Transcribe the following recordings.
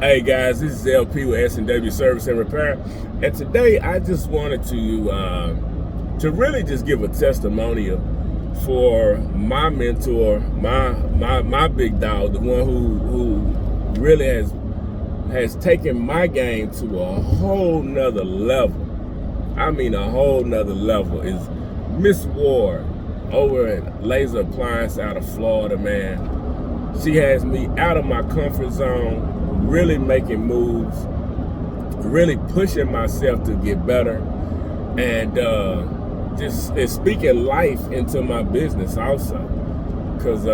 Hey guys, this is LP with S&W Service and Repair, and today I just wanted to really just give a testimonial for my mentor, my big dog, the one who really has taken my game to a whole nother level. I mean, a whole nother level is Miss Ward over at Laser Appliance out of Florida, man. She has me out of my comfort zone, really making moves, really pushing myself to get better, and just speaking life into my business also. Because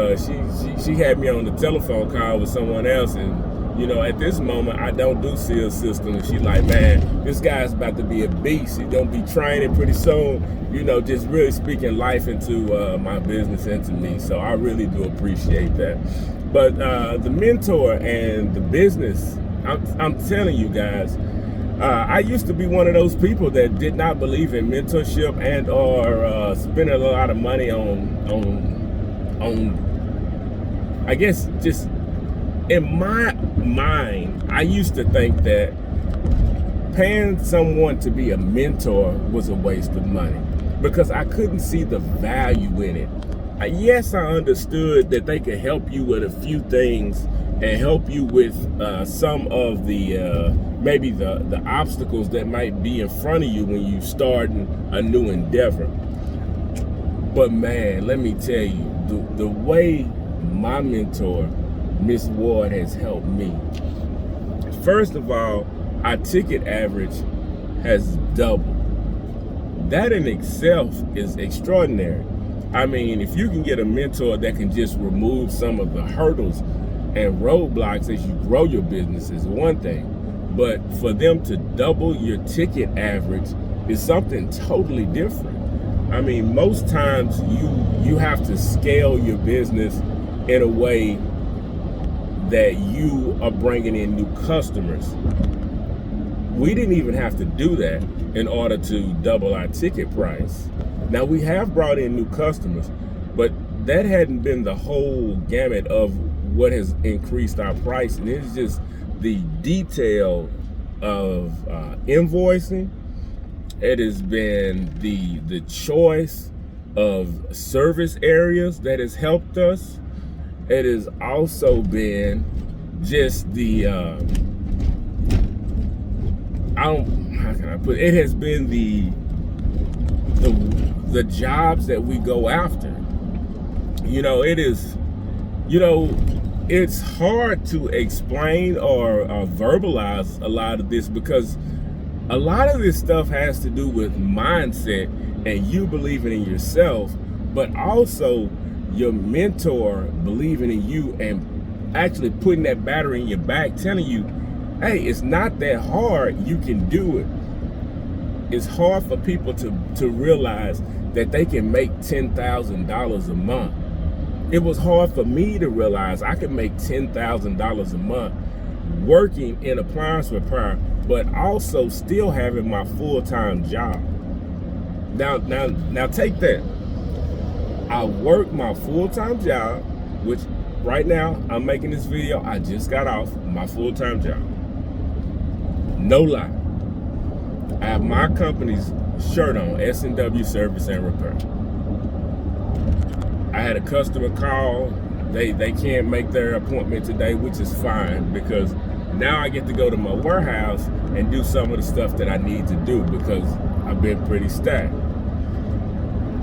she had me on the telephone call with someone else, and you know, at this moment I don't do seal systems. She's like, man, this guy's about to be a beast. He's gonna be training pretty soon. You know, just really speaking life into my business and to me. So I really do appreciate that. But the mentor and the business, I'm telling you guys, I used to be one of those people that did not believe in mentorship and or spending a lot of money on I guess just in my mind, I used to think that paying someone to be a mentor was a waste of money because I couldn't see the value in it. Yes, I understood that they could help you with a few things and help you with some of the maybe the obstacles that might be in front of you when you starting a new endeavor. But man, let me tell you, the way my mentor, Miss Ward, has helped me. First of all, our ticket average has doubled. That in itself is extraordinary. I mean, if you can get a mentor that can just remove some of the hurdles and roadblocks as you grow your business is one thing. But for them to double your ticket average is something totally different. I mean, most times you have to scale your business in a way that you are bringing in new customers. We didn't even have to do that in order to double our ticket price. Now, we have brought in new customers, but that hadn't been the whole gamut of what has increased our price. And it's just the detail of invoicing. It has been the choice of service areas that has helped us. It has also been just the how can I put it? It has been the jobs that we go after. You know, it is, you know, it's hard to explain or verbalize a lot of this because a lot of this stuff has to do with mindset and you believing in yourself, but also your mentor believing in you and actually putting that battery in your back, telling you, hey, it's not that hard, you can do it. It's hard for people to realize that they can make $10,000 a month. It was hard for me to realize I could make $10,000 a month working in appliance repair, but also still having my full-time job. Now take that. I work my full-time job, which right now I'm making this video, I just got off my full-time job. No lie. I have my company's shirt on, S&W Service and Repair. I had a customer call. They can't make their appointment today, which is fine because now I get to go to my warehouse and do some of the stuff that I need to do because I've been pretty stacked.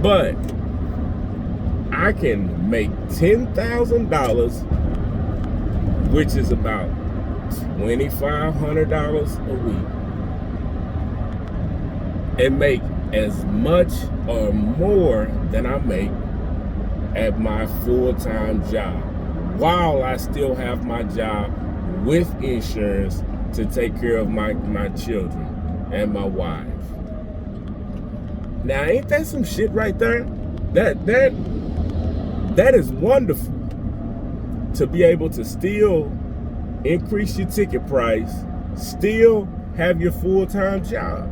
But I can make $10,000, which is about $2,500 a week, and make as much or more than I make at my full-time job while I still have my job with insurance to take care of my children and my wife. Now, ain't that some shit right there? That is wonderful to be able to still increase your ticket price, still have your full-time job.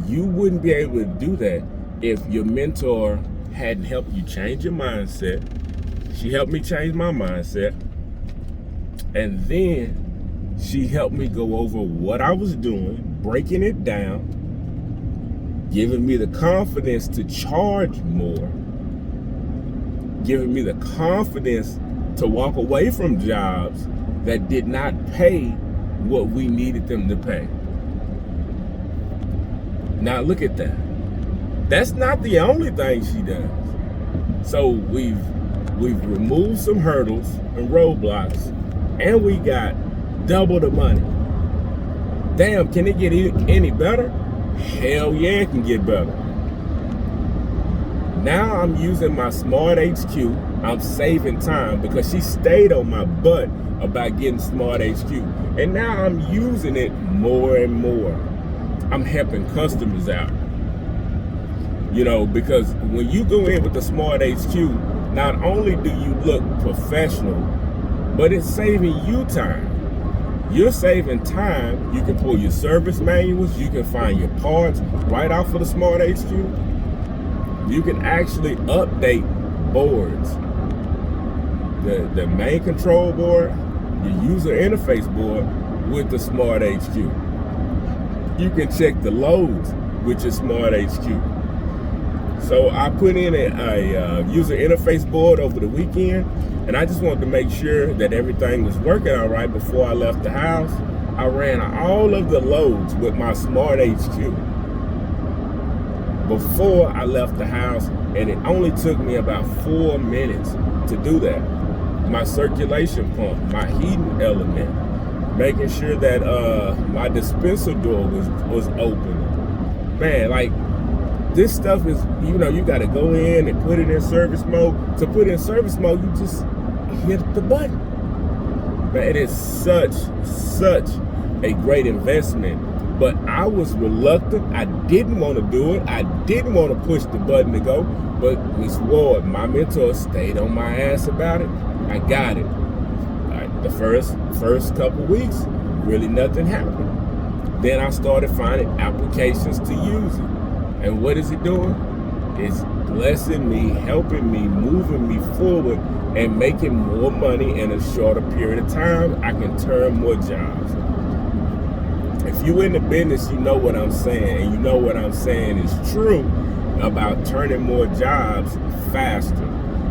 You wouldn't be able to do that if your mentor hadn't helped you change your mindset. She helped me change my mindset. And then she helped me go over what I was doing, breaking it down, giving me the confidence to charge more, giving me the confidence to walk away from jobs that did not pay what we needed them to pay. Now look at that. That's not the only thing she does. So we've removed some hurdles and roadblocks, and we got double the money. Damn, can it get any better? Hell yeah, it can get better. Now I'm using my Smart HQ. I'm saving time because she stayed on my butt about getting Smart HQ. And now I'm using it more and more. I'm helping customers out. You know, because when you go in with the Smart HQ, not only do you look professional, but it's saving you time. You're saving time. You can pull your service manuals. You can find your parts right off of the Smart HQ. You can actually update boards. The main control board, your user interface board with the Smart HQ. You can check the loads with your Smart HQ. So I put in a user interface board over the weekend, and I just wanted to make sure that everything was working all right before I left the house. I ran all of the loads with my Smart HQ before I left the house, and it only took me about 4 minutes to do that. My circulation pump, my heating element, making sure that my dispenser door was open. Man, like, this stuff is, you know, you got to go in and put it in service mode. To put it in service mode, you just hit the button. Man, it is such a great investment. But I was reluctant. I didn't want to do it. I didn't want to push the button to go. But Miss Ward, my mentor, stayed on my ass about it. I got it. The first couple weeks, really nothing happened. Then I started finding applications to use it. And what is it doing? It's blessing me, helping me, moving me forward, and making more money in a shorter period of time. I can turn more jobs. If you're in the business, you know what I'm saying, and you know what I'm saying is true about turning more jobs faster.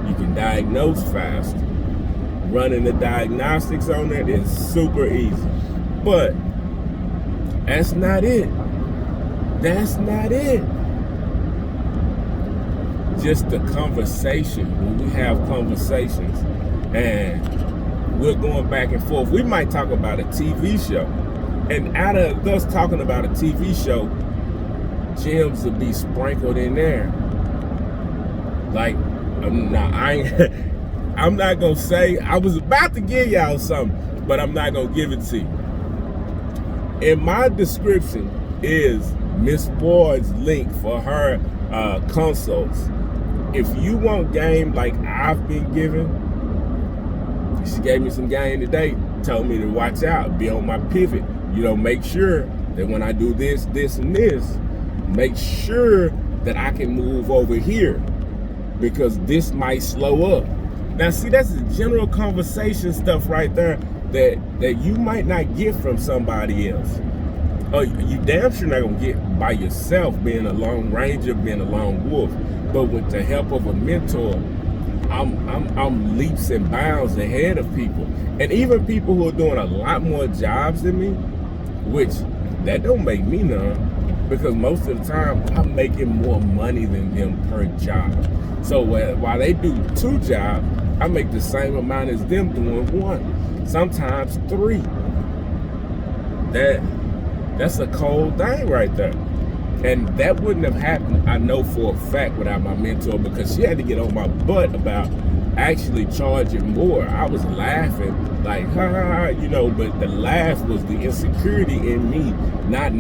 You can diagnose faster. Running the diagnostics on it is super easy. But that's not it. That's not it. Just the conversation. When we have conversations and we're going back and forth, we might talk about a TV show. And out of us talking about a TV show, gems will be sprinkled in there. Like, I'm not gonna say, I was about to give y'all something, but I'm not gonna give it to you. In my description is Miss Ward's link for her consults. If you want game like I've been given, she gave me some game today, told me to watch out, be on my pivot. You know, make sure that when I do this, this, and this, make sure that I can move over here because this might slow up. Now, see, that's the general conversation stuff right there that you might not get from somebody else. Oh, you damn sure not gonna get by yourself, being a lone ranger, being a lone wolf. But with the help of a mentor, I'm leaps and bounds ahead of people, and even people who are doing a lot more jobs than me, which that don't make me none, because most of the time I'm making more money than them per job. So while they do 2 jobs, I make the same amount as them doing 1, sometimes 3. That's a cold thing right there. And that wouldn't have happened, I know for a fact, without my mentor, because she had to get on my butt about actually charging more. I was laughing like, ha ha ha, you know, but the laugh was the insecurity in me, not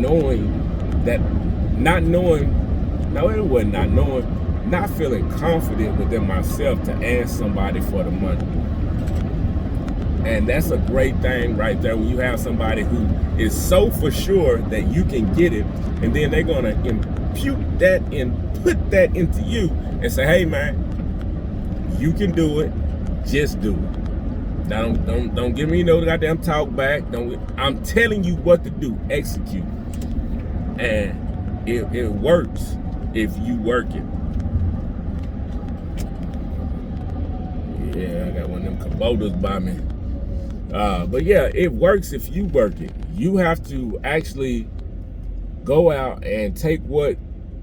feeling confident within myself to ask somebody for the money. And that's a great thing right there when you have somebody who is so for sure that you can get it, and then they're gonna impute that and put that into you and say, hey man, you can do it, just do it. Now don't give me no goddamn talk back. I'm telling you what to do. Execute. And it works if you work it. Yeah, I got one of them Kubotas by me. But yeah, it works if you work it. You have to actually go out and take what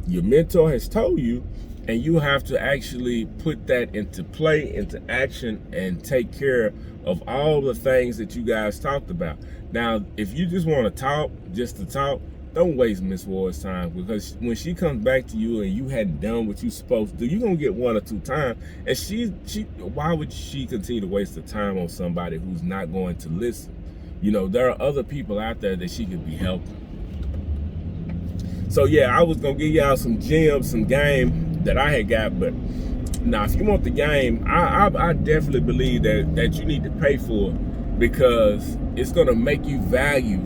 your mentor has told you, and you have to actually put that into play, into action, and take care of all the things that you guys talked about. Now, if you just want to talk, just to talk, don't waste Miss Ward's time, because when she comes back to you and you hadn't done what you're supposed to do, you're gonna get one or two times. And she why would she continue to waste the time on somebody who's not going to listen? You know, there are other people out there that she could be helping. So yeah, I was gonna give y'all some gems, some game that I had got, but now if you want the game, I definitely believe that you need to pay for it, because it's gonna make you value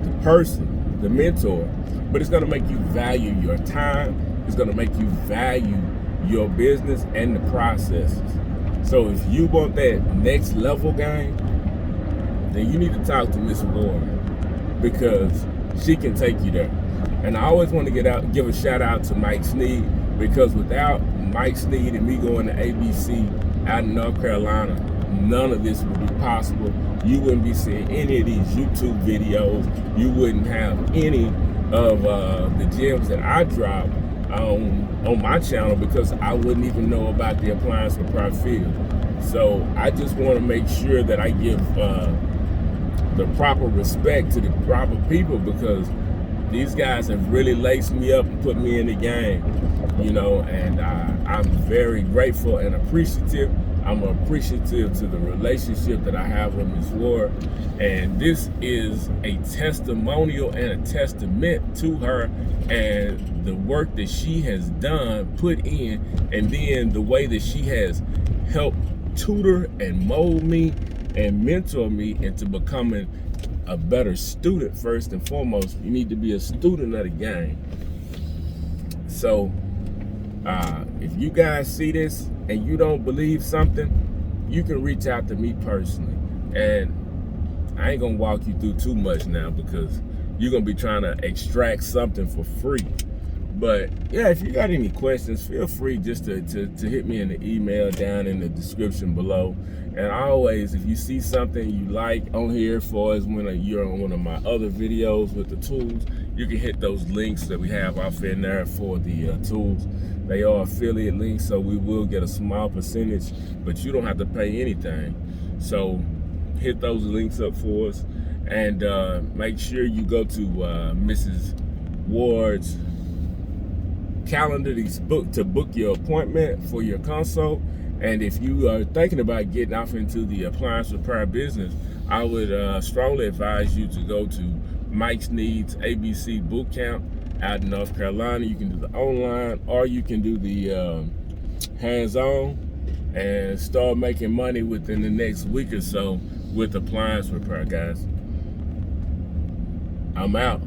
the person, the mentor, but it's gonna make you value your time. It's gonna make you value your business and the processes. So if you want that next level game, then you need to talk to Miss Ward, because she can take you there. And I always want to give a shout out to Mike Sneed, because without Mike Sneed and me going to ABC out in North Carolina, none of this would be possible. You wouldn't be seeing any of these YouTube videos. You wouldn't have any of the gems that I drop on my channel, because I wouldn't even know about the appliance repair field. So I just want to make sure that I give the proper respect to the proper people, because these guys have really laced me up and put me in the game, you know, and I'm very grateful and appreciative. I'm appreciative to the relationship that I have with Ms. Ward, and this is a testimonial and a testament to her and the work that she has done, put in, and then the way that she has helped tutor and mold me and mentor me into becoming a better student. First and foremost, you need to be a student of the game. So if you guys see this and you don't believe something, you can reach out to me personally, and I ain't gonna walk you through too much now, because you're gonna be trying to extract something for free. But yeah, if you got any questions, feel free just to hit me in the email down in the description below. And always, if you see something you like on here, for as when you're on one of my other videos with the tools, you can hit those links that we have off in there for the tools. They are affiliate links, so we will get a small percentage, but you don't have to pay anything. So hit those links up for us, and make sure you go to Mrs. Ward's calendar to book your appointment for your consult. And if you are thinking about getting off into the appliance repair business, I would strongly advise you to go to Mike Sneed's ABC Boot Camp out in North Carolina. You can do the online, or you can do the hands-on and start making money within the next week or so with appliance repair, guys. I'm out.